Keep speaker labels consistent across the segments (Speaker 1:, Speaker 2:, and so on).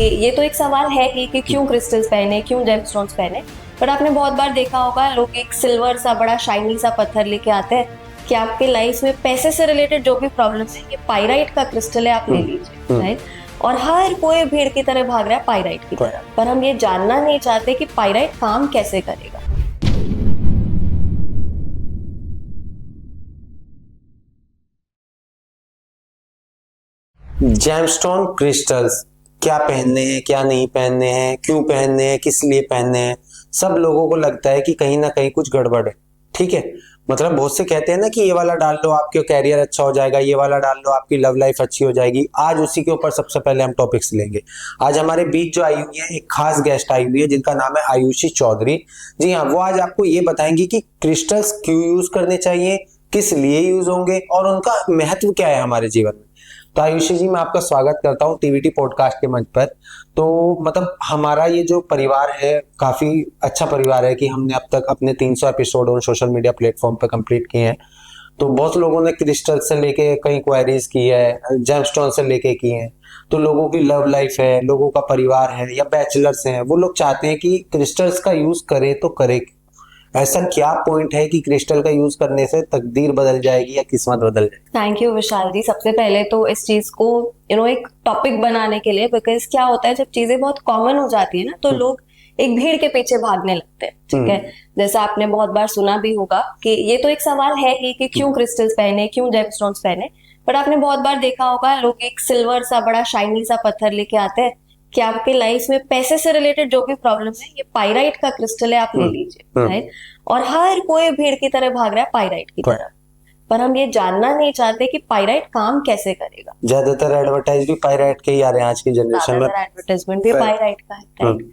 Speaker 1: कि ये तो एक सवाल है ही कि क्यों क्रिस्टल्स पहने, क्यों जेमस्टोन्स पहने। बट आपने बहुत बार देखा होगा लोग एक सिल्वर सा बड़ा शाइनी सा पत्थर लेके आते हैं कि आपके लाइफ में पैसे से रिलेटेड जो भी प्रॉब्लम्स है, ये पाइराइट का क्रिस्टल है, आप ले लीजिए, राइट। और हर कोई भीड़ की तरह भाग रहा है पाइराइट की तरफ, पर हम ये जानना नहीं चाहते कि पाइराइट काम कैसे करेगा।
Speaker 2: जेमस्टोन क्रिस्टल्स क्या पहनने हैं, क्या नहीं पहनने हैं, क्यों पहनने हैं, किस लिए पहनने हैं। सब लोगों को लगता है कि कहीं ना कहीं कुछ गड़बड़ है। ठीक है, मतलब बहुत से कहते हैं ना कि ये वाला डाल लो आपके कैरियर अच्छा हो जाएगा, ये वाला डाल लो आपकी लव लाइफ अच्छी हो जाएगी। आज उसी के ऊपर सबसे पहले हम टॉपिक्स लेंगे। आज हमारे बीच जो आई हुई है एक खास गेस्ट आई हुई है जिनका नाम है आयुषी चौधरी। जी हाँ, वो आज आपको ये बताएंगी कि क्रिस्टल्स क्यों यूज करने चाहिए, किस लिए यूज होंगे और उनका महत्व क्या है हमारे जीवन में। तो आयुषी जी, मैं आपका स्वागत करता हूँ टीवीटी पॉडकास्ट के मंच पर। तो मतलब हमारा ये जो परिवार है काफी अच्छा परिवार है कि हमने अब तक अपने 300 एपिसोड और सोशल मीडिया प्लेटफॉर्म पर कंप्लीट किए हैं। तो बहुत लोगों ने क्रिस्टल से लेके कई क्वेरीज की है, जेमस्टोन से लेके की है। तो लोगों की लव लाइफ है, लोगों का परिवार है या बैचलर्स हैं, वो लोग चाहते हैं कि क्रिस्टल्स का यूज करें तो करें। ऐसा क्या पॉइंट है कि क्रिस्टल का यूज करने से तकदीर बदल जाएगी या किस्मत बदल जाएगी।
Speaker 1: थैंक यू विशाल जी, सबसे पहले तो इस चीज को एक टॉपिक बनाने के लिए, बिकॉज क्या होता है जब चीजें बहुत कॉमन हो जाती है ना तो लोग एक भीड़ के पीछे भागने लगते हैं। ठीक है, जैसा आपने बहुत बार सुना भी होगा कि ये तो एक सवाल है ही कि क्यों क्रिस्टल्स पहने, क्यों जेमस्टोन्स पहने। बट आपने बहुत बार देखा होगा लोग एक सिल्वर सा बड़ा शाइनी सा पत्थर लेके आते हैं कि आपके लाइफ में पैसे से रिलेटेड जो भी प्रॉब्लम है, ये पाइराइट का क्रिस्टल है, आप ले लीजिए, राइट। और हर कोई भीड़ की तरह भाग रहा है पाइराइट की तरफ, पर हम ये जानना नहीं चाहते कि पाइराइट काम कैसे करेगा।
Speaker 2: ज्यादातर एडवर्टाइज भी पाइराइट के ही आ रहे हैं आज की जनरेशन में,
Speaker 1: एडवर्टाइजमेंट भी पाइराइट का है, राइट।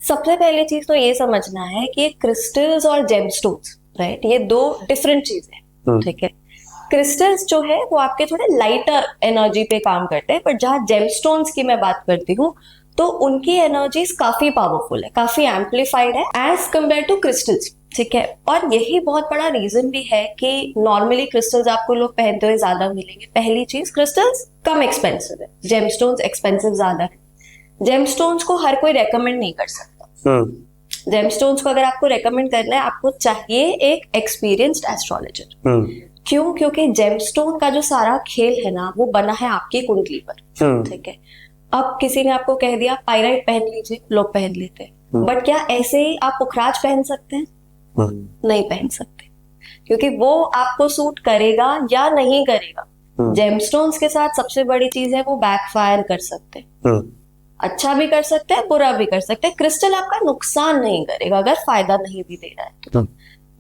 Speaker 1: सबसे पहली चीज तो ये समझना है कि क्रिस्टल्स और जेमस्टोन्स, राइट, ये दो डिफरेंट चीजें। ठीक है, क्रिस्टल्स जो है वो आपके थोड़े लाइटर एनर्जी पे काम करते हैं, पर जहां जेमस्टोन्स की मैं बात करती हूँ तो उनकी एनर्जीज काफी पावरफुल है, काफी एम्पलीफाइड है एज कम्पेयर टू क्रिस्टल्स। ठीक है, और यही बहुत बड़ा रीजन भी है कि नॉर्मली क्रिस्टल्स आपको लोग पहनते हुए ज्यादा मिलेंगे। पहली चीज, क्रिस्टल्स कम एक्सपेंसिव है, जेमस्टोन्स एक्सपेंसिव ज्यादा है। जेमस्टोन्स को हर कोई रेकमेंड नहीं कर सकता। जेमस्टोन्स को अगर आपको रेकमेंड करना है, आपको चाहिए एक एक्सपीरियंस्ड एस्ट्रोलॉजर। क्यों? क्योंकि जेमस्टोन का जो सारा खेल है ना, वो बना है आपकी कुंडली पर। ठीक है, अब किसी ने आपको कह दिया पाइराइट पहन लीजिए, लोग पहन लेते हैं, बट क्या ऐसे ही आप पुखराज पहन सकते हैं? नहीं पहन सकते, क्योंकि वो आपको सूट करेगा या नहीं करेगा। जेमस्टोन्स के साथ सबसे बड़ी चीज है वो बैकफायर कर सकते हैं। अच्छा भी कर सकते हैं, बुरा भी कर सकते हैं। क्रिस्टल आपका नुकसान नहीं करेगा अगर फायदा नहीं भी दे रहा है तो।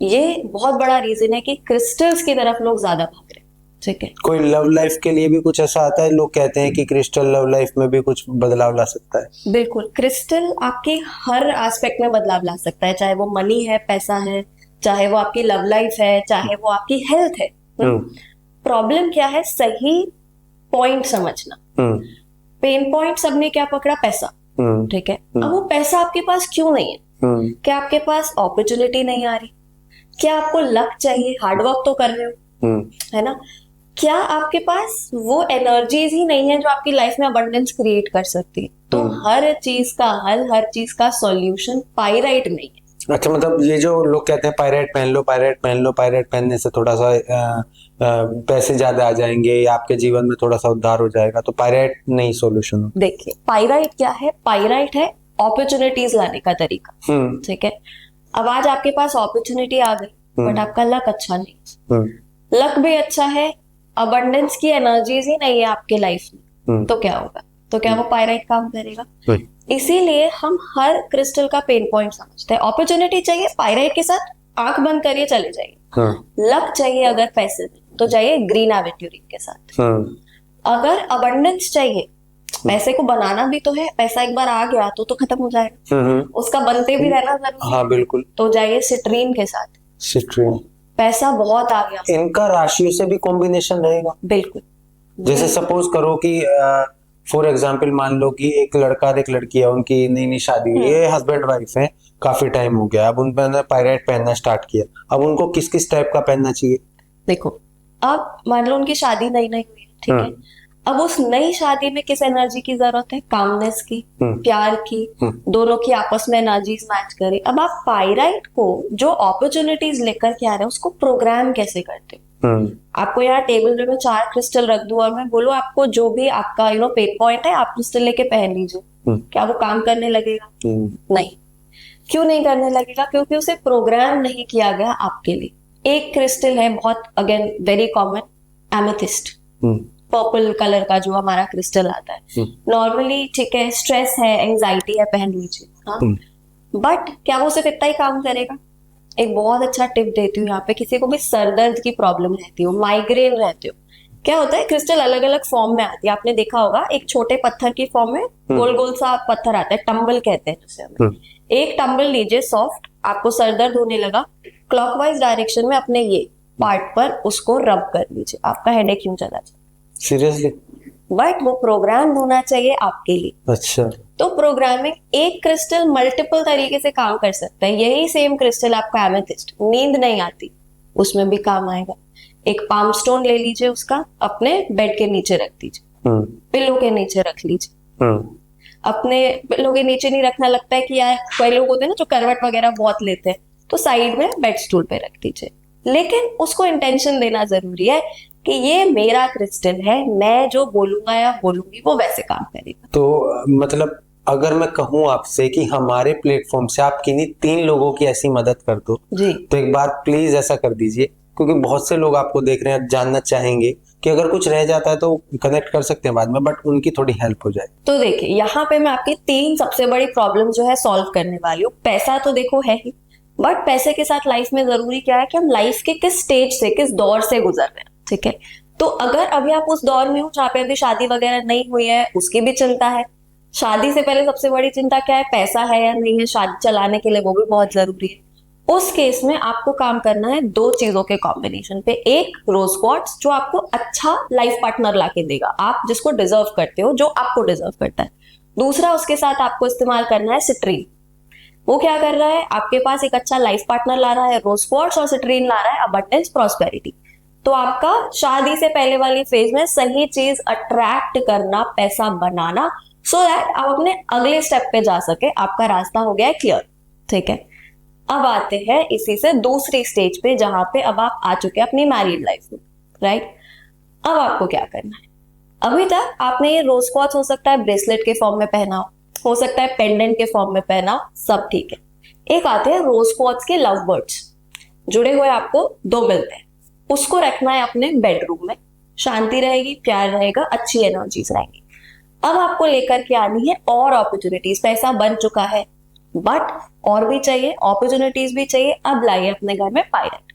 Speaker 1: ये बहुत बड़ा रीजन है कि क्रिस्टल्स की तरफ लोग ज्यादा भाग रहे हैं। ठीक है,
Speaker 2: कोई लव लाइफ के लिए भी कुछ ऐसा आता है, लोग कहते हैं कि क्रिस्टल लव लाइफ में भी कुछ बदलाव ला सकता है।
Speaker 1: बिल्कुल, क्रिस्टल आपके हर एस्पेक्ट में बदलाव ला सकता है, चाहे वो मनी है, पैसा है, चाहे वो आपकी लव लाइफ है, चाहे वो आपकी हेल्थ है। प्रॉब्लम क्या है? सही पॉइंट समझना। पेन पॉइंट सबने क्या पकड़ा? पैसा। ठीक है, अब वो पैसा आपके पास क्यों नहीं है? क्या आपके पास अपॉर्चुनिटी नहीं आ रही? क्या आपको लक चाहिए? हार्डवर्क तो कर रहे हो, है ना? क्या आपके पास वो एनर्जीज ही नहीं है जो आपकी लाइफ में अबंडेंस क्रिएट कर सकती है? तो हर चीज का हल, हर चीज का सॉल्यूशन पाइराइट नहीं है।
Speaker 2: अच्छा, मतलब ये जो लोग कहते हैं पाइराइट पहन लो, पाइराइट पहन लो, पाइराइट पहनने से थोड़ा सा पैसे ज्यादा आ जाएंगे या आपके जीवन में थोड़ा सा उद्धार हो जाएगा, तो पाइराइट नहीं सोल्यूशन।
Speaker 1: देखिए, पाइराइट क्या है? पाइराइट है अपॉर्चुनिटीज लाने का तरीका। ठीक है, अब आज आपके पास अपॉर्चुनिटी आ गई, बट आपका लक अच्छा नहीं। लक भी अच्छा है, अबंडेंस की एनर्जीज ही नहीं है आपके लाइफ में, तो क्या होगा? तो क्या वो पाइराइट काम करेगा? इसीलिए हम हर क्रिस्टल का पेन पॉइंट समझते हैं। अपॉर्चुनिटी चाहिए, पाइराइट के साथ आंख बंद करिए चले जाइए। लक चाहिए अगर पैसे तो जाइए ग्रीन एवेन्यूरिन के साथ। अगर अबंडेंस चाहिए, पैसे को बनाना भी तो है, पैसा एक बार आ गया तो खत्म हो जाएगा, उसका बनते भी रहना जरूरी।
Speaker 2: हाँ बिल्कुल,
Speaker 1: तो जाइए सिट्रीन के साथ।
Speaker 2: सिट्रीन,
Speaker 1: पैसा बहुत आ गया,
Speaker 2: इनका राशियों से भी कॉम्बिनेशन रहेगा।
Speaker 1: बिल्कुल,
Speaker 2: जैसे सपोज करो कि फॉर एग्जाम्पल मान लो कि एक लड़का और एक लड़की है, उनकी नई नई शादी हुई है, हस्बैंड वाइफ है, काफी टाइम हो गया, अब उन पायराइट पहनना स्टार्ट किया, अब उनको किस किस टाइप का पहनना चाहिए?
Speaker 1: देखो, अब मान लो उनकी शादी नई नई हुई, ठीक है, अब उस नई शादी में किस एनर्जी की जरूरत है? कामनेस की, प्यार की, दोनों की आपस में एनर्जीज मैच करे। अब आप पाइराइट को जो अपॉर्चुनिटीज लेकर के आ रहे हैं उसको प्रोग्राम कैसे करते हो? आपको यहाँ टेबल में 4 क्रिस्टल रख दूं और मैं बोलूं आपको जो भी आपका पेन पॉइंट है आप क्रिस्टल लेके पहन लीजिए, क्या वो काम करने लगेगा? नहीं। क्यों नहीं करने लगेगा? क्योंकि उसे प्रोग्राम नहीं किया गया आपके लिए। एक क्रिस्टल है बहुत again very common, amethyst, purple colour का जो हमारा क्रिस्टल आता है। नॉर्मली ठीक है, स्ट्रेस है, एंजाइटी है, पहन लीजिए, हाँ, बट क्या वो सिर्फ इतना ही काम करेगा? एक बहुत अच्छा टिप देती हूँ यहाँ पे, किसी को भी सर दर्द की प्रॉब्लम रहती हो, माइग्रेन रहती हो, क्या होता है क्रिस्टल अलग अलग फॉर्म में आती है। आपने देखा होगा एक छोटे पत्थर की फॉर्म में गोल गोल सा पत्थर आता है, टंबल कहते हैं जिसे हमें। एक टंबल लीजिए सॉफ्ट, आपको सर दर्द होने लगा, क्लॉकवाइज डायरेक्शन में अपने ये पार्ट पर उसको रब कर लीजिए, आपका हेडेक क्यों चला जाए?
Speaker 2: सीरियसली?
Speaker 1: बट वो प्रोग्राम होना चाहिए आपके लिए।
Speaker 2: अच्छा।
Speaker 1: तो प्रोग्रामिंग, एक क्रिस्टल मल्टीपल तरीके से काम कर सकता है। यही सेम क्रिस्टल आपका एमेथिस्ट, नींद नहीं आती उसमें भी काम आएगा। एक पाम स्टोन ले लीजिए, उसका अपने बेड के नीचे रख दीजिए, पिल्लो के नीचे रख लीजिए। अपने पिल्लो के नीचे नहीं रखना, लगता है कि यार कई लोग होते हैं ना जो करवट वगैरह बहुत लेते हैं, तो साइड में बेड स्टूल पे रख दीजिए। लेकिन उसको इंटेंशन देना जरूरी है कि ये मेरा क्रिस्टल है, मैं जो बोलूंगा या बोलूंगी वो वैसे काम करेगा।
Speaker 2: तो मतलब अगर मैं कहूँ आपसे कि हमारे प्लेटफॉर्म से आप किन्हीं 3 लोगों की ऐसी मदद कर दो
Speaker 1: जी,
Speaker 2: तो एक बार प्लीज ऐसा कर दीजिए, क्योंकि बहुत से लोग आपको देख रहे हैं, जानना चाहेंगे कि अगर कुछ रह जाता है तो कनेक्ट कर सकते हैं बाद में, बट उनकी थोड़ी हेल्प हो जाए।
Speaker 1: तो देखिए यहाँ पे मैं आपकी 3 सबसे बड़ी प्रॉब्लम जो है सॉल्व करने वाली हूँ। पैसा तो देखो है ही, बट पैसे के साथ लाइफ में जरूरी क्या है कि हम लाइफ के किस स्टेज से, किस दौर से गुजर रहे हैं, ठीक है? तो अगर अभी आप उस दौर में हो जहाँ पे अभी शादी वगैरह नहीं हुई है, उसकी भी चिंता है। शादी से पहले सबसे बड़ी चिंता क्या है? पैसा है या नहीं है शादी चलाने के लिए, वो भी बहुत जरूरी है। उस केस में आपको काम करना है 2 चीजों के कॉम्बिनेशन पे। एक रोज क्वार्ट्ज जो आपको अच्छा लाइफ पार्टनर लाके देगा, आप जिसको डिजर्व करते हो, जो आपको डिजर्व करता है। दूसरा उसके साथ आपको इस्तेमाल करना है सिट्रीन। वो क्या कर रहा है? आपके पास एक अच्छा लाइफ पार्टनर ला रहा है, रोज क्वार्ट्ज और सिट्रीन ला रहा है अबंडेंस, प्रॉस्पेरिटी। तो आपका शादी से पहले वाली फेज में सही चीज अट्रैक्ट करना, पैसा बनाना, सो दैट आप अपने अगले स्टेप पे जा सके। आपका रास्ता हो गया है क्लियर, ठीक है? अब आते हैं इसी से दूसरी स्टेज पे, जहां पे अब आप आ चुके हैं अपनी मैरिड लाइफ में, राइट? अब आपको क्या करना है? अभी तक आपने ये रोज क्वार्ट्ज हो सकता है ब्रेसलेट के फॉर्म में पहना हो सकता है पेंडेंट के फॉर्म में पहना हो, सब ठीक है। एक आते हैं रोज क्वार्ट्ज के लव बर्ड्स, जुड़े हुए आपको 2 मिलते हैं, उसको रखना है अपने बेडरूम में। शांति रहेगी, प्यार रहेगा, अच्छी एनर्जीज रहेंगी। अब आपको लेकर के आनी है और अपॉर्चुनिटीज। पैसा बन चुका है, बट और भी चाहिए, अपॉर्चुनिटीज भी चाहिए। अब लाइए अपने घर में पायरेट।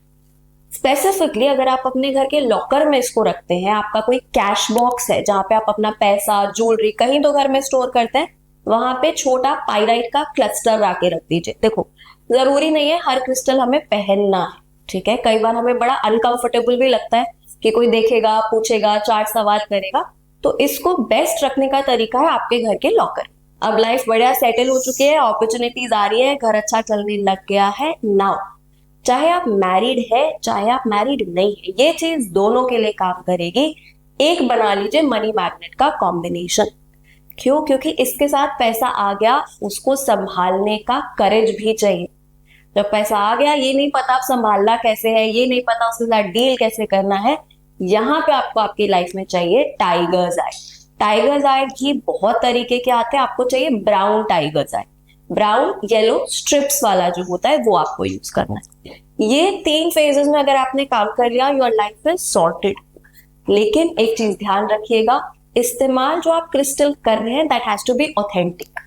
Speaker 1: स्पेसिफिकली अगर आप अपने घर के लॉकर में इसको रखते हैं, आपका कोई कैश बॉक्स है जहां पे आप अपना पैसा, ज्वेलरी कहीं तो घर में स्टोर करते हैं, वहां पे छोटा पायराइट का क्लस्टर लाके रख दीजिए। देखो, जरूरी नहीं है हर क्रिस्टल हमें पहनना है, ठीक है? कई बार हमें बड़ा अनकंफर्टेबल भी लगता है कि कोई देखेगा, पूछेगा, 4 सवाल करेगा। तो इसको बेस्ट रखने का तरीका है आपके घर के लॉकर। अब लाइफ बढ़िया सेटल हो चुकी है, अपॉर्चुनिटीज आ रही है, घर अच्छा चलने लग गया है। नाउ चाहे आप मैरिड है चाहे आप मैरिड नहीं है, ये चीज दोनों के लिए काम करेगी। एक बना लीजिए मनी मैग्नेट का कॉम्बिनेशन। क्यों? क्योंकि इसके साथ पैसा आ गया, उसको संभालने का करेज भी चाहिए। जब पैसा आ गया, ये नहीं पता आप संभालना कैसे है, ये नहीं पता उसके साथ डील कैसे करना है, यहाँ पे आपको आपकी लाइफ में चाहिए टाइगर्स आई। टाइगर्स आई भी बहुत तरीके के आते हैं, आपको चाहिए ब्राउन टाइगर्स आई। ब्राउन येलो स्ट्रिप्स वाला जो होता है वो आपको यूज करना है। ये 3 फेजेस में अगर आपने काम कर लिया, योर लाइफ इज सॉर्टेड। लेकिन एक चीज ध्यान रखिएगा, इस्तेमाल जो आप क्रिस्टल कर रहे हैं that has to be authentic.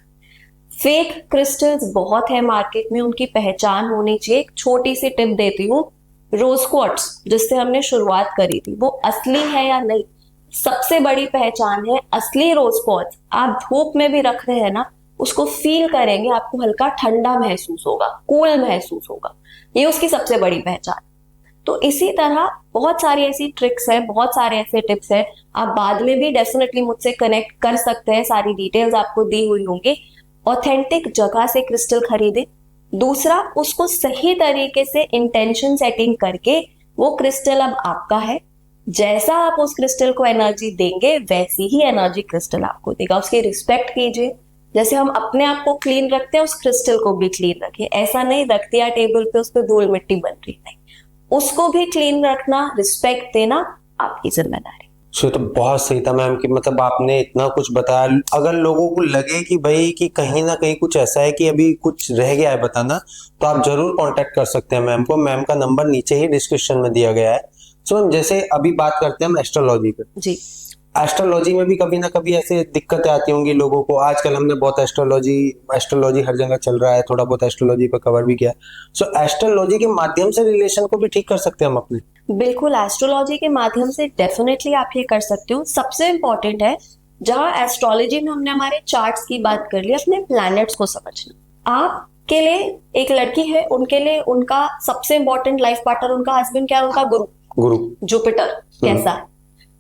Speaker 1: Fake crystals बहुत है मार्केट में, उनकी पहचान होनी चाहिए। एक छोटी सी टिप देती हूँ, रोज क्वार्ट्ज जिससे हमने शुरुआत करी थी, वो असली है या नहीं, सबसे बड़ी पहचान है असली रोज क्वार्ट्ज। आप धूप में भी रख रहे हैं ना, उसको फील करेंगे, आपको हल्का ठंडा महसूस होगा, कूल महसूस होगा, ये उसकी सबसे बड़ी पहचान। तो इसी तरह बहुत सारी ऐसी ट्रिक्स है, बहुत सारे ऐसे टिप्स है, आप बाद में भी डेफिनेटली मुझसे कनेक्ट कर सकते हैं, सारी डिटेल्स आपको दी हुई होंगी। ऑथेंटिक जगह से क्रिस्टल खरीदे। दूसरा, उसको सही तरीके से इंटेंशन सेटिंग करके वो क्रिस्टल अब आपका है, जैसा आप उस क्रिस्टल को एनर्जी देंगे वैसी ही एनर्जी क्रिस्टल आपको देगा। उसकी रिस्पेक्ट कीजिए। जैसे हम अपने आप को क्लीन रखते हैं, उस क्रिस्टल को भी क्लीन रखिए। ऐसा नहीं रख दिया टेबल पे, उस पर धूल मिट्टी बन रही, नहीं, उसको भी क्लीन रखना, रिस्पेक्ट देना आपकी जिम्मेदारी।
Speaker 2: सो तो बहुत सही था मैम कि मतलब आपने इतना कुछ बताया। अगर लोगों को लगे कि भाई कि कहीं ना कहीं कुछ ऐसा है कि अभी कुछ रह गया है बताना, तो आप जरूर कांटेक्ट कर सकते हैं मैम को। मैम का नंबर नीचे ही डिस्क्रिप्शन में दिया गया है। सो मैम जैसे अभी बात करते हैं हम एस्ट्रोलॉजी पे।
Speaker 1: जी।
Speaker 2: एस्ट्रोलॉजी में भी कभी ना कभी ऐसे दिक्कतें आती होंगी लोगों को। आजकल हमने बहुत एस्ट्रोलॉजी हर जगह चल रहा है, थोड़ा बहुत एस्ट्रोलॉजी पे कवर भी किया। सो एस्ट्रोलॉजी के माध्यम से रिलेशन को भी ठीक कर सकते हैं हम अपने।
Speaker 1: बिल्कुल, एस्ट्रोलॉजी के माध्यम से डेफिनेटली आप ये कर सकते हो। सबसे इंपॉर्टेंट है, जहां एस्ट्रोलॉजी में हमने हमारे चार्ट्स की बात कर ली, अपने प्लैनेट्स को समझना। आपके लिए एक लड़की है, उनके लिए उनका सबसे इंपॉर्टेंट लाइफ पार्टनर, उनका हस्बैंड क्या है? उनका गुरु जुपिटर कैसा है।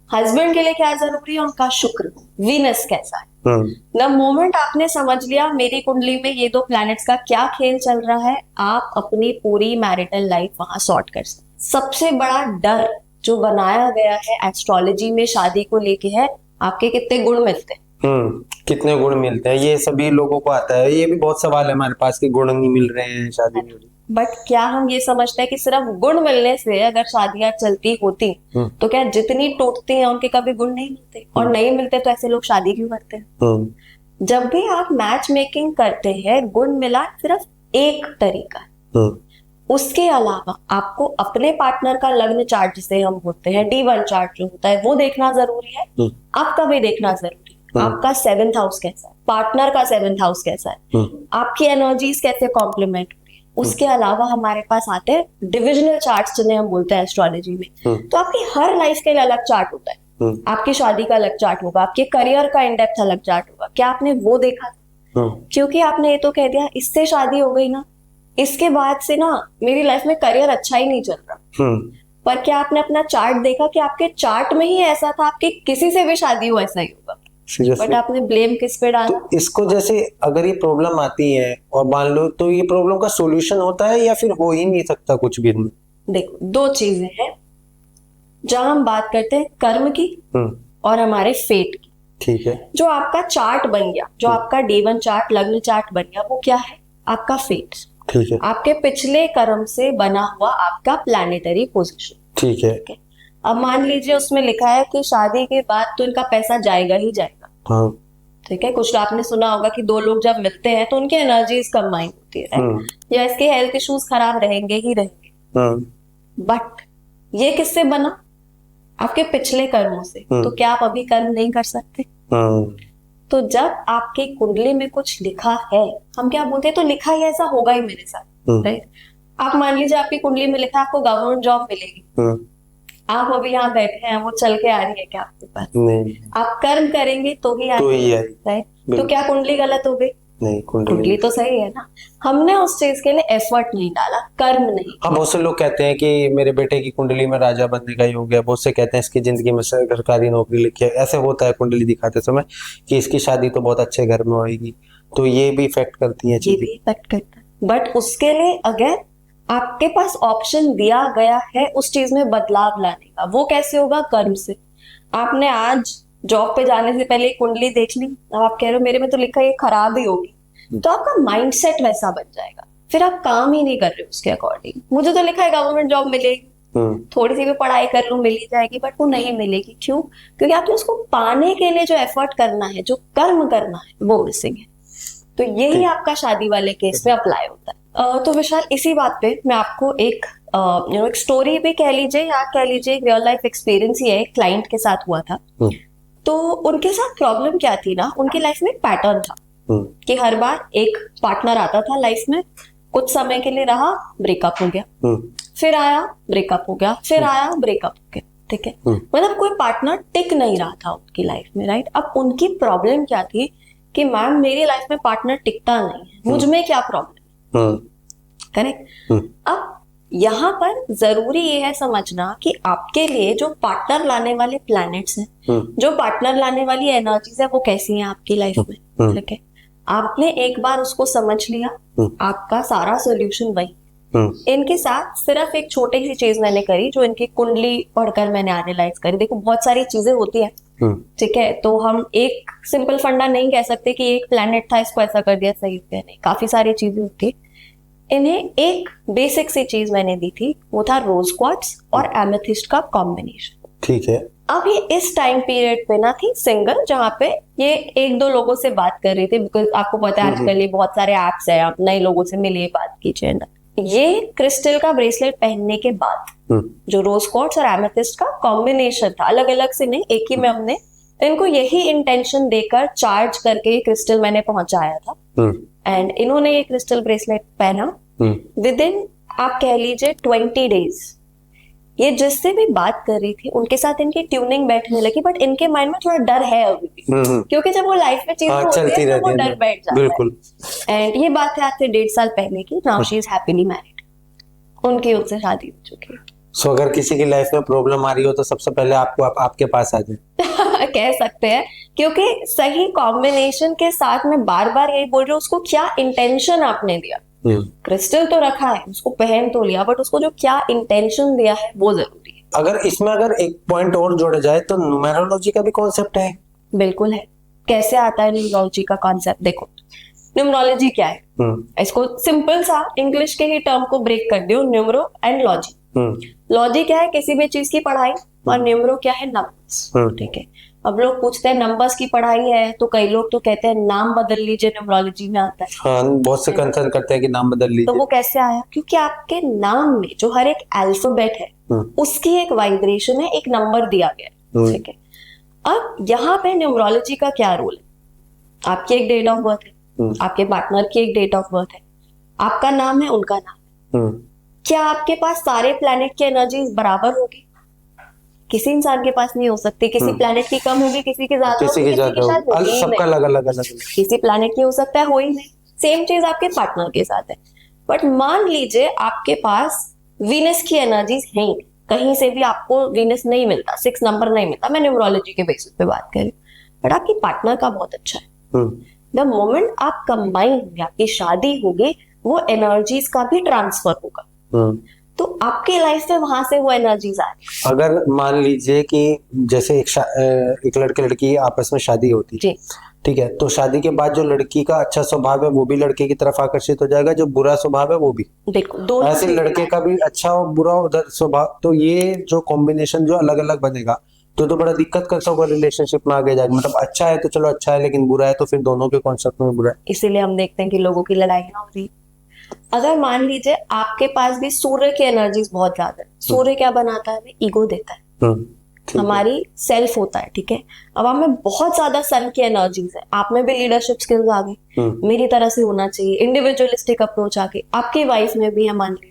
Speaker 1: हस्बैंड के लिए क्या जरूरी है? उनका शुक्र, वीनस कैसा है। द मोमेंट आपने समझ लिया मेरी कुंडली में ये दो प्लैनेट्स का क्या खेल चल रहा है, आप अपनी पूरी मैरिटल लाइफ वहां सॉर्ट कर सकते। सबसे बड़ा डर जो बनाया गया है एस्ट्रोलॉजी में शादी को लेके है, आपके कितने गुण मिलते हैं।
Speaker 2: कितने गुण मिलते हैं, ये सभी लोगों को आता है। ये भी बहुत सवाल है हमारे पास कि गुण नहीं मिल रहे हैं, शादी नहीं हो रही।
Speaker 1: बट क्या हम ये समझते हैं कि सिर्फ गुण मिलने से अगर शादियां चलती होती तो क्या जितनी टूटती हैं उनके कभी गुण नहीं मिलते? और नहीं मिलते तो ऐसे लोग शादी क्यों करते हैं? जब भी आप मैच मेकिंग करते हैं, गुण मिला सिर्फ एक तरीका। उसके अलावा आपको अपने पार्टनर का लग्न चार्ट जिसे हम होते हैं, D1 चार्ट जो होता है, वो देखना जरूरी है। आपका भी देखना जरूरी है। आपका 7th हाउस कैसा है, पार्टनर का 7th हाउस कैसा है, आपकी एनर्जीज कैसे कॉम्प्लीमेंट। उसके अलावा हमारे पास आते हैं डिविजनल चार्ट्स जिन्हें हम बोलते हैं एस्ट्रोलॉजी में। तो आपकी हर लाइफ के लिए अलग चार्ट होता है। आपकी शादी का अलग चार्ट होगा, आपके करियर का इनडेप्थ अलग चार्ट होगा। क्या आपने वो देखा? क्योंकि आपने ये तो कह दिया इससे शादी हो गई ना, इसके बाद से ना मेरी लाइफ में करियर अच्छा ही नहीं चल रहा। पर क्या आपने अपना चार्ट देखा कि आपके चार्ट में ही ऐसा था, आपकी किसी से भी शादी हो ऐसा ही होगा। बट आपने ब्लेम किस पे डाला?
Speaker 2: तो इसको जैसे अगर ये प्रॉब्लम आती है और मान लो, तो ये प्रॉब्लम का सॉल्यूशन होता है या फिर हो ही नहीं सकता कुछ भी?
Speaker 1: देखो, दो चीजें हैं जहां हम बात करते हैं, कर्म की और हमारे फेट की।
Speaker 2: ठीक है।
Speaker 1: जो आपका चार्ट बन गया, जो आपका D1 चार्ट, लग्न चार्ट बन गया, वो क्या है? आपका फेट।
Speaker 2: ठीक है।
Speaker 1: आपके पिछले कर्म से बना हुआ आपका प्लैनेटरी पोजीशन।
Speaker 2: ठीक है।
Speaker 1: अब मान लीजिए उसमें लिखा है कि शादी के बाद तो इनका पैसा जाएगा ही जाएगा।
Speaker 2: हाँ।
Speaker 1: ठीक है। कुछ आपने सुना होगा कि दो लोग जब मिलते हैं तो उनकी एनर्जीज कंबाइन होती है, या इसके हेल्थ इश्यूज खराब रहेंगे ही रहेंगे। बट ये किससे बना? आपके पिछले कर्मों से। तो क्या आप अभी कर्म नहीं कर सकते? तो जब आपकी कुंडली में कुछ लिखा है, हम क्या बोलते हैं, तो लिखा ही ऐसा होगा ही मेरे साथ, राइट। आप मान लीजिए आपकी कुंडली में लिखा है आपको गवर्नमेंट जॉब मिलेगी, आप अभी यहाँ बैठे हैं, वो चल के आ रही है क्या आपके पास? नहीं। आप कर्म करेंगे तो ही आएगी, राइट। तो क्या कुंडली गलत हो गई? नहीं, कुंडली तो सही है ना। हमने उस चीज के लिए एफर्ट नहीं डाला, कर्म नहीं।
Speaker 2: हाँ, बहुत से लोग कहते हैं कि मेरे बेटे की कुंडली में राजा बनने का ही हो गया। बहुत से कहते हैं इसकी जिंदगी में सरकारी नौकरी लिखी है। ऐसे होता है कुंडली दिखाते समय कि इसकी शादी तो बहुत अच्छे घर में होगी। तो ये भी इफेक्ट करती है,
Speaker 1: ये भी इफेक्ट करता है। बट उसके लिए अगर आपके पास ऑप्शन दिया गया है उस चीज में बदलाव लाने का, वो कैसे होगा? कर्म से। आपने आज जॉब पे जाने से पहले कुंडली देख ली, अब आप कह रहे हो मेरे में तो लिखा ये खराब ही होगी, तो आपका माइंडसेट वैसा बन जाएगा, फिर आप काम ही नहीं कर रहे उसके अकॉर्डिंग। मुझे तो लिखा है गवर्नमेंट जॉब मिलेगी, थोड़ी सी भी पढ़ाई कर लूं मिल ही जाएगी, बट वो नहीं मिलेगी। क्यों? क्योंकि आपने उसको पाने के लिए जो एफर्ट करना है, जो कर्म करना है, वो मिसिंग है। तो यही आपका शादी वाले केस में अप्लाई होता है। तो विशाल, इसी बात पे मैं आपको एक एक स्टोरी भी कह लीजिए या कह लीजिए एक रियल लाइफ एक्सपीरियंस ही है, एक क्लाइंट के साथ हुआ था। तो उनके साथ प्रॉब्लम क्या थी ना, उनकी लाइफ में पैटर्न था कि हर बार एक पार्टनर आता था लाइफ में, कुछ समय के लिए रहा, ब्रेकअप हो गया, फिर आया, ब्रेकअप हो गया, फिर आया, ब्रेकअप हो गया। ठीक है। मतलब कोई पार्टनर टिक नहीं रहा था उनकी लाइफ में, राइट। अब उनकी प्रॉब्लम क्या थी कि मैम मेरी लाइफ में पार्टनर टिकता नहीं है, मुझ में क्या प्रॉब्लम? करेक्ट। अब यहाँ पर जरूरी ये है समझना कि आपके लिए जो पार्टनर लाने वाले प्लैनेट्स हैं, जो पार्टनर लाने वाली एनर्जीज है, वो कैसी हैं आपकी लाइफ में। ठीक है। आपने एक बार उसको समझ लिया, आपका सारा सोल्यूशन वही। इनके साथ सिर्फ एक छोटी सी चीज मैंने करी, जो इनकी कुंडली पढ़कर मैंने एनालाइज करी। देखो बहुत सारी चीजें होती हैं, ठीक है, तो हम एक सिंपल फंडा नहीं कह सकते कि एक प्लैनेट था इसको ऐसा कर दिया सही हो गया, नहीं, काफी सारी चीजें होती है। इन्हें एक बेसिक सी चीज मैंने दी थी, वो था रोज क्वार्ट्ज और एमेथिस्ट का कॉम्बिनेशन।
Speaker 2: ठीक है।
Speaker 1: अब ये इस टाइम पीरियड पे ना थी सिंगल, जहाँ पे ये एक दो लोगों से बात कर रही थी, बिकॉज आपको पता है आजकल ये बहुत सारे एप्स है, आप नए लोगों से मिलिए, बात कीजिए ना। ये क्रिस्टल का ब्रेसलेट पहनने के बाद जो रोज क्वार्ट्ज और एमेथिस्ट का कॉम्बिनेशन था, अलग अलग से नहीं, एक ही में हमने इनको यही इंटेंशन देकर चार्ज करके ये क्रिस्टल मैंने पहुंचाया था। एंड इन्होंने ये क्रिस्टल ब्रेसलेट पहना। विद इन आप कह लीजिए 20 डेज ये जिससे भी बात कर रही थी उनके साथ इनकी ट्यूनिंग बैठने लगी, बट इनके माइंड में थोड़ा डर है अभी भी, क्योंकि जब वो लाइफ में चीजें होती है तो वो डर बैठ जाता है।
Speaker 2: बिल्कुल।
Speaker 1: एंड ये बात है आज से 1.5 साल पहले की। Now she is happily married, उनकी उनसे शादी हो चुकी है।
Speaker 2: सो अगर किसी की लाइफ में प्रॉब्लम आ रही हो तो सबसे पहले आपके पास आ जाए।
Speaker 1: कह सकते हैं, क्योंकि सही कॉम्बिनेशन के साथ मैं बार बार यही बोल रही हूँ, उसको क्या इंटेंशन आपने दिया। क्रिस्टल तो रखा है, उसको पहन तो लिया, बट उसको जो क्या इंटेंशन दिया है वो जरूरी है।
Speaker 2: अगर एक पॉइंट और जोड़ा जाए तो न्यूमेरोलॉजी का भी कॉन्सेप्ट है।
Speaker 1: बिल्कुल है। कैसे आता है न्यूमेरोलॉजी का कॉन्सेप्ट? देखो न्यूमेरोलॉजी क्या है, इसको सिंपल सा इंग्लिश के ही टर्म को ब्रेक कर दियो, न्यूमरो एंड लॉजी। लॉजी क्या है, किसी भी चीज की पढ़ाई, और न्यूमरो क्या है, नंबर्स। ठीक है। अब लोग पूछते हैं नंबर्स की पढ़ाई है, तो कई लोग तो कहते हैं नाम बदल लीजिए, न्यूमरोलॉजी में आता है।
Speaker 2: हाँ, बहुत से कंसर्न करते हैं कि नाम बदल लीजिए।
Speaker 1: तो वो कैसे आया? क्योंकि आपके नाम में जो हर एक अल्फाबेट है उसकी एक वाइब्रेशन है, एक नंबर दिया गया है। ठीक है। अब यहाँ पे न्यूमरोलॉजी का क्या रोल है? आपकी एक डेट ऑफ बर्थ है, आपके पार्टनर की एक डेट ऑफ बर्थ है, आपका नाम है, उनका नाम है। क्या आपके पास सारे प्लैनेट की एनर्जी बराबर होगी? किसी इंसान के पास नहीं हो सकती। किसी प्लैनेट की कम होगी, किसी की ज्यादा होगी,
Speaker 2: सबका अलग अलग।
Speaker 1: किसी प्लैनेट की हो सकता है, हो ही नहीं। सेम चीज आपके पार्टनर के साथ है। बट मान लीजिए आपके पास वीनस की एनर्जीज हैं, कहीं से भी आपको वीनस नहीं मिलता, 6 नंबर नहीं मिलता, मैं न्यूमरोलॉजी के बेसिस पे बात कर रही हूँ, बट आपकी पार्टनर का बहुत अच्छा है। द मोमेंट आप कंबाइन होंगे, आपकी शादी होगी, वो एनर्जीज का भी ट्रांसफर होगा, तो आपके लाइफ में वहां से वो एनर्जीज आ रही है।
Speaker 2: अगर मान लीजिए कि जैसे एक लड़के लड़की आपस में शादी होती है, ठीक है, तो शादी के बाद जो लड़की का अच्छा स्वभाव है वो भी लड़के की तरफ आकर्षित हो जाएगा, जो बुरा स्वभाव है वो भी।
Speaker 1: देखो
Speaker 2: ऐसे लड़के का भी अच्छा और बुरा उधर स्वभाव, तो ये जो कॉम्बिनेशन जो अलग अलग बनेगा तो बड़ा दिक्कत करता होगा रिलेशनशिप में आगे जाके। मतलब अच्छा है तो चलो अच्छा है, लेकिन बुरा है तो फिर दोनों के कॉन्सेप्ट में बुरा है।
Speaker 1: इसीलिए हम देखते हैं कि लोगों की लड़ाई ना हो रही। अगर मान लीजिए आपके पास भी सूर्य की एनर्जीज बहुत ज्यादा है, सूर्य क्या बनाता है? हमें ईगो देता है, हमारी सेल्फ होता है। ठीक है। अब आप में बहुत ज्यादा सन की एनर्जीज है, आप में भी लीडरशिप स्किल्स आ गई, मेरी तरह से होना चाहिए, इंडिविजुअलिस्टिक अप्रोच आ गई, आपकी वाइफ में भी है, मान लीजिए।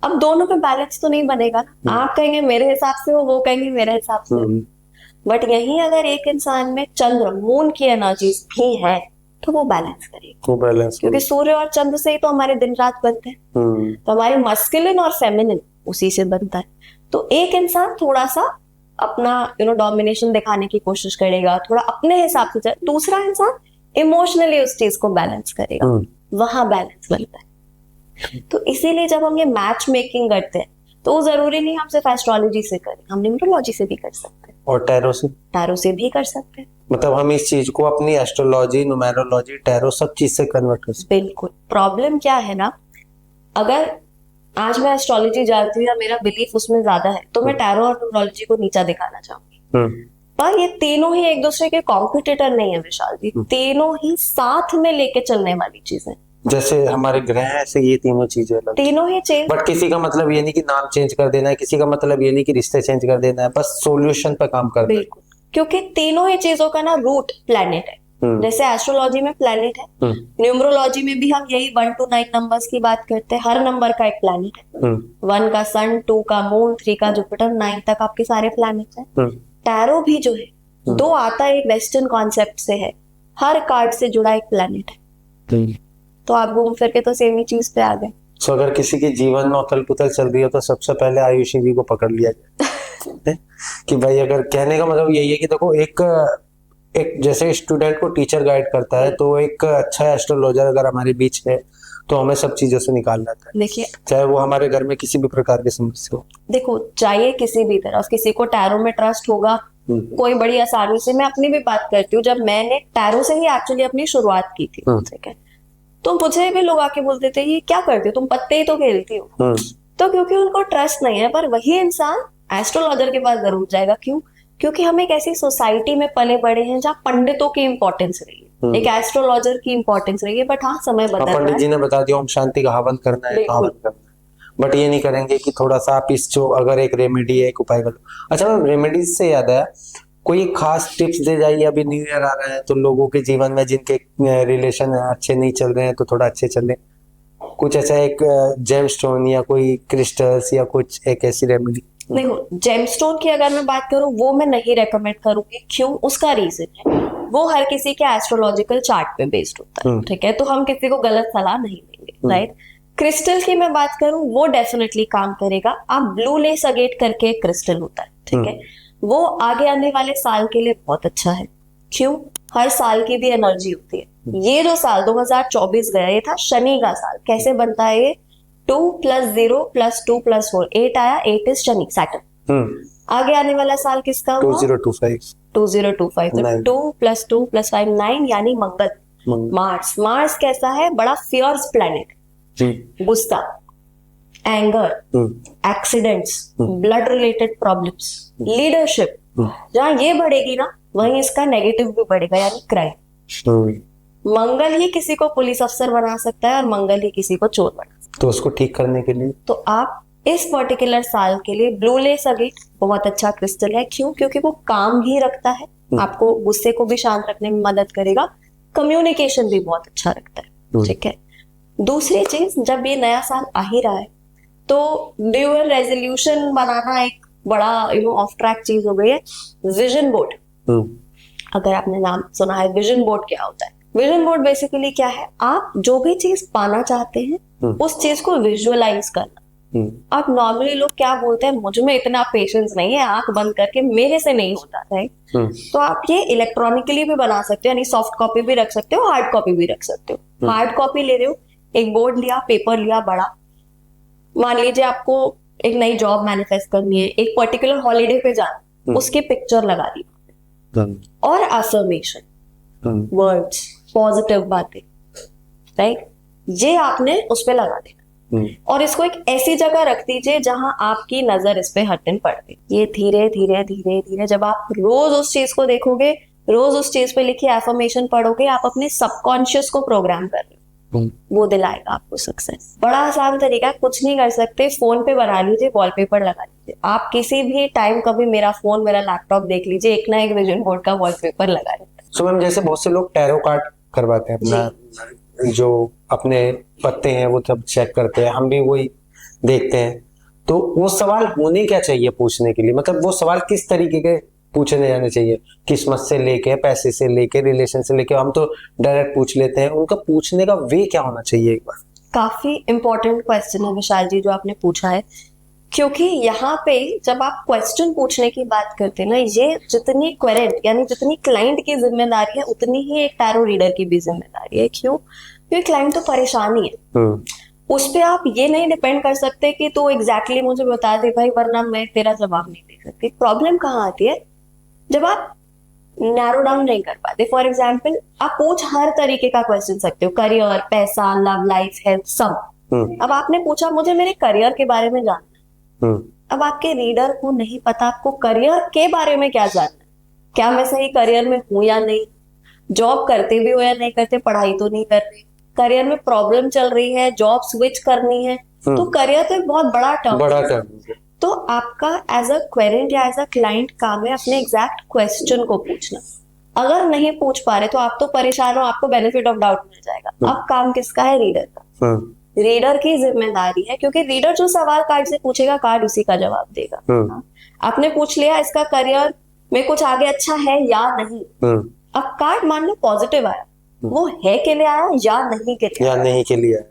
Speaker 1: अब दोनों पे बैलेंस तो नहीं बनेगा ना, आप कहेंगे मेरे हिसाब से हो, वो कहेंगे मेरे हिसाब से। बट यही अगर एक इंसान में चंद्र मून की एनर्जीज भी है तो वो बैलेंस करेगा, क्योंकि सूर्य और चंद्र से ही तो हमारे दिन रात बनते हैं, तो हमारे मस्कुलिन और फेमिनिन उसी से बनता है। तो एक इंसान थोड़ा सा अपना डोमिनेशन दिखाने की कोशिश करेगा, थोड़ा अपने हिसाब से, दूसरा इंसान इमोशनली उस चीज को बैलेंस करेगा, वहां बैलेंस बनता है। तो इसीलिए जब हम ये मैच मेकिंग करते हैं तो जरूरी नहीं हम सिर्फ एस्ट्रोलॉजी से करें, हम न्यूमरोलॉजी से भी कर सकते हैं,
Speaker 2: और टैरो से भी
Speaker 1: कर सकते हैं।
Speaker 2: मतलब हम इस चीज को अपनी एस्ट्रोलॉजी, न्यूमेरोलॉजी, टैरो सब चीज से कन्वर्ट कर सकते हैं।
Speaker 1: बिल्कुल। प्रॉब्लम क्या है ना, अगर आज मैं एस्ट्रोलॉजी जानती हूँ या मेरा बिलीफ उसमें ज्यादा है तो मैं टैरो और न्यूमरोलॉजी को नीचा दिखाना चाहूंगी, पर ये तीनों ही एक दूसरे के कॉम्पिटिटर नहीं है विशाल जी, तीनों ही साथ में लेके चलने वाली चीजें।
Speaker 2: जैसे हमारे ग्रह हैं, ऐसे ये तीनों चीजें अलग,
Speaker 1: तीनों ही चेंज।
Speaker 2: बट किसी का मतलब ये नहीं कि नाम चेंज कर देना है, किसी का मतलब ये नहीं कि रिश्ते चेंज कर देना है, बस सॉल्यूशन पर काम करना है।
Speaker 1: बिल्कुल, क्योंकि तीनों ही चीजों का ना रूट प्लैनेट है। जैसे एस्ट्रोलॉजी में प्लैनेट है, न्यूमरोलॉजी में भी हम यही 1 to 9 नंबर्स की बात करते हैं, हर नंबर का एक प्लैनेट है। 1 का सन, 2 का मून, 3 का जुपिटर, 9 तक आपके सारे प्लैनेट्स हैं। टैरो भी जो है 2 आता है, एक वेस्टर्न कॉन्सेप्ट से है, हर कार्ड से जुड़ा एक प्लैनेट है, तो आप घूम फिर के तो सेम ही चीज पे आ गए।
Speaker 2: तो अगर किसी के जीवन में उथल पुथल चल रही है तो सबसे पहले आयुषी जी को पकड़ लिया जाए कि भाई, अगर कहने का मतलब यही है कि देखो, एक एक जैसे स्टूडेंट को टीचर गाइड करता है, तो एक अच्छा एस्ट्रोलॉजर अगर हमारे बीच है तो हमें सब चीजों से निकाल लाता है,
Speaker 1: देखिए
Speaker 2: चाहे वो हमारे घर में किसी भी प्रकार की समस्या हो।
Speaker 1: देखो, चाहिए किसी भी तरह, किसी को टैरो में ट्रस्ट होगा, कोई बड़ी आसानी से, मैं अपनी भी बात करती हूँ, जब मैंने टैरो से ही एक्चुअली अपनी शुरुआत की थी, ठीक है, तो मुझे भी लोग आके बोलते थे ये क्या करती हो तुम, पत्ते ही तो खेलती हो। तो क्योंकि उनको ट्रस्ट नहीं है, पर वही इंसान एस्ट्रोलॉजर के पास जरूर जाएगा। क्यों? क्योंकि हम एक ऐसी सोसाइटी में पले बड़े हैं जहाँ पंडितों की इंपॉर्टेंस रही है, एक एस्ट्रोलॉजर की इंपॉर्टेंस रही है। बट हाँ, समय बदल रहा है।
Speaker 2: पंडित जी ने बता दिया ओम शांति का हवन करना है तो हवन करना है, बट ये नहीं करेंगे कि थोड़ा सा आप इस जो अगर एक रेमेडी है, एक उपाय कर लो। अच्छा मैम, रेमेडीज से याद आया, कोई खास टिप्स दे जाइए, अभी न्यू ईयर आ रहा है तो लोगों के जीवन में जिनके रिलेशन अच्छे नहीं चल रहे हैं तो थोड़ा अच्छे चले, कुछ ऐसा एक जेमस्टोन या कोई क्रिस्टल्स या कुछ एक ऐसी रेमेडी।
Speaker 1: देखो, जेमस्टोन की अगर मैं बात करूं, वो मैं नहीं रेकमेंड करूंगी। क्यों? उसका रीजन है, वो हर किसी के एस्ट्रोलॉजिकल चार्ट पे बेस्ड होता है, ठीक है, तो हम किसी को गलत सलाह नहीं देंगे, राइट। क्रिस्टल की मैं बात करूं, वो डेफिनेटली काम करेगा। आप ब्लू लेस अगेट करके एक क्रिस्टल होता है, ठीक है, वो आगे आने वाले साल के लिए बहुत अच्छा है। क्यों? हर साल की भी एनर्जी होती है। ये जो साल 2024 गया, ये था शनि का साल। कैसे बनता है ये? 2 + 0 + 2 + 4 8 आया, 8 इज शनि, सैटर्न। आगे आने वाला साल किसका हुआ?
Speaker 2: 2025
Speaker 1: 2025। 2 + 2 + 5 9, यानी मंगल। मार्स, मार्स कैसा है? बड़ा फियर्स प्लैनेट, गुस्सा, anger, accidents, blood related problems, leadership. जहां ये बढ़ेगी ना, वहीं इसका नेगेटिव भी बढ़ेगा, यानी क्राइम। मंगल ही किसी को पुलिस अफसर बना सकता है और मंगल ही किसी को चोर बना सकता है।
Speaker 2: तो उसको ठीक करने के लिए
Speaker 1: तो आप इस पर्टिकुलर साल के लिए ब्लू लेस अगेट बहुत अच्छा क्रिस्टल है। क्यों? क्योंकि वो काम भी रखता है, आपको गुस्से को भी शांत रखने में मदद करेगा, कम्युनिकेशन भी बहुत अच्छा रखता है, ठीक है। दूसरी चीज, जब ये नया साल आ ही रहा है तो न्यू ईयर रेजोल्यूशन बनाना एक बड़ा ऑफ ट्रैक चीज हो गई है। विजन बोर्ड, अगर आपने नाम सुना है, विजन बोर्ड क्या होता है? विजन बोर्ड बेसिकली क्या है? आप जो भी चीज पाना चाहते हैं उस चीज को विजुअलाइज करना। आप नॉर्मली लोग क्या बोलते हैं, मुझ में इतना पेशेंस नहीं है, आंख बंद करके मेरे से नहीं होता, राइट। तो आप ये इलेक्ट्रॉनिकली भी बना सकते हो, यानी सॉफ्ट कॉपी भी रख सकते हो, हार्ड कॉपी भी रख सकते हो। हार्ड कॉपी ले रहे हो, एक बोर्ड लिया, पेपर लिया बड़ा, मान लीजिए आपको एक नई जॉब मैनिफेस्ट करनी है, एक पर्टिकुलर हॉलीडे पे जाना, उसकी पिक्चर लगा दी, और अफर्मेशन वर्ड्स, पॉजिटिव बातें, राइट, ये आपने उस पे लगा देना। और इसको एक ऐसी जगह रख दीजिए जहां आपकी नजर इस पे हटन पड़े। ये धीरे धीरे धीरे धीरे जब आप रोज उस चीज को देखोगे, रोज उस चीज पे लिखी एफर्मेशन पढ़ोगे, आप अपने सबकॉन्शियस को प्रोग्राम कर रहे हो, वो दिलाएगा आपको सक्सेस। बड़ा आसान तरीका है, कुछ नहीं कर सकते, फोन पे बना लीजिए, वॉलपेपर लगा लीजिए। आप किसी भी टाइम कभी मेरा फोन, मेरा लैपटॉप देख लीजिए, एक ना एक विजन बोर्ड का वॉलपेपर लगा लीजिए।
Speaker 2: सो मैम, जैसे बहुत से लोग टैरो कार्ड करवाते हैं, अपना जो अपने पत्ते हैं वो सब चेक करते हैं, हम भी वही देखते हैं, तो वो सवाल होने क्या चाहिए पूछने के लिए? मतलब वो सवाल किस तरीके के पूछने जाने चाहिए? किस्मत से लेके, पैसे से लेके, रिलेशन से लेके, हम तो डायरेक्ट पूछ लेते हैं, उनका पूछने का वे क्या होना चाहिए? एक बार
Speaker 1: काफी इंपॉर्टेंट क्वेश्चन है विशाल जी जो आपने पूछा है, क्योंकि यहाँ पे जब आप क्वेश्चन पूछने की बात करते हैं ना, ये जितनी क्वेरेंट, यानी जितनी क्लाइंट की जिम्मेदारी है, उतनी ही एक टैरो रीडर की भी जिम्मेदारी है। क्यों? क्योंकि क्लाइंट तो परेशान ही है, उस पे आप ये नहीं डिपेंड कर सकते कि तो एग्जैक्टली मुझे बता दे भाई, वरना मैं तेरा जवाब नहीं दे सकती। प्रॉब्लम कहाँ आती है? जब आप नैरो डाउन नहीं कर पाते। फॉर एग्जाम्पल, आप पूछ हर तरीके का क्वेश्चन सकते हो, करियर, पैसा, लव लाइफ, हेल्थ, सब। अब आपने पूछा मुझे मेरे करियर के बारे में जानना, अब आपके रीडर को नहीं पता आपको करियर के बारे में क्या जानना, क्या मैं सही करियर में हूं या नहीं, जॉब करते भी हो या नहीं करते, पढ़ाई तो नहीं कर रहे, करियर में प्रॉब्लम चल रही है, जॉब स्विच करनी है, तो करियर तो एक बहुत बड़ा टर्म है। तो आपका एज अ क्वेरेंट या एज अ क्लाइंट काम है अपने एग्जैक्ट क्वेश्चन को पूछना। अगर नहीं पूछ पा रहे तो आप तो परेशान हो, आपको बेनिफिट ऑफ डाउट मिल जाएगा। अब काम किसका है? रीडर का। रीडर की जिम्मेदारी है, क्योंकि रीडर जो सवाल कार्ड से पूछेगा, कार्ड उसी का जवाब देगा। आपने पूछ लिया इसका करियर में कुछ आगे अच्छा है या नहीं, अब कार्ड मान लो पॉजिटिव आया, वो है के लिए आया या नहीं के लिए आया,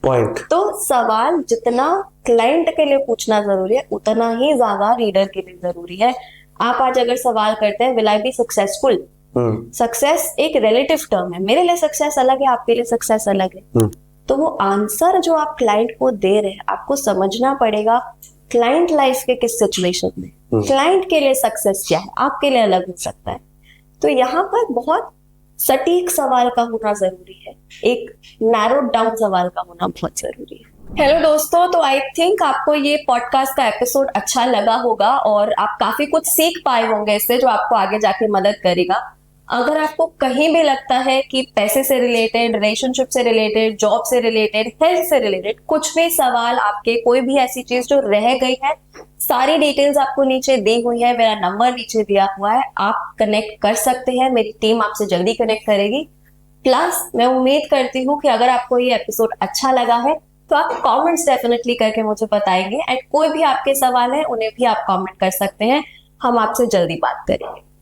Speaker 1: पॉइंट। तो सवाल जितना क्लाइंट के लिए पूछना जरूरी है, उतना ही ज्यादा रीडर के लिए जरूरी है। आप आज अगर सवाल करते हैं will I be successful, success एक रिलेटिव टर्म है, मेरे लिए सक्सेस अलग है, आपके लिए सक्सेस अलग है। तो वो आंसर जो आप क्लाइंट को दे रहे हैं, आपको समझना पड़ेगा क्लाइंट लाइफ के किस सिचुएशन में, क्लाइंट के लिए सक्सेस क्या है, आपके लिए अलग हो सकता है। तो यहाँ पर बहुत सटीक सवाल का होना जरूरी है, एक नैरो डाउन सवाल का होना बहुत जरूरी है। हेलो दोस्तों, तो आई थिंक आपको ये पॉडकास्ट का एपिसोड अच्छा लगा होगा और आप काफी कुछ सीख पाए होंगे इससे, जो आपको आगे जाके मदद करेगा। अगर आपको कहीं भी लगता है कि पैसे से रिलेटेड, रिलेशनशिप से रिलेटेड, जॉब से रिलेटेड, हेल्थ से रिलेटेड कुछ भी सवाल आपके, कोई भी ऐसी चीज जो रह गई है, सारी डिटेल्स आपको नीचे दी हुई है, मेरा नंबर नीचे दिया हुआ है, आप कनेक्ट कर सकते हैं, मेरी टीम आपसे जल्दी कनेक्ट करेगी। प्लस मैं उम्मीद करती हूँ कि अगर आपको ये एपिसोड अच्छा लगा है तो आप कमेंट्स डेफिनेटली करके मुझे बताएंगे, एंड कोई भी आपके सवाल है उन्हें भी आप कमेंट कर सकते हैं, हम आपसे जल्दी बात करेंगे।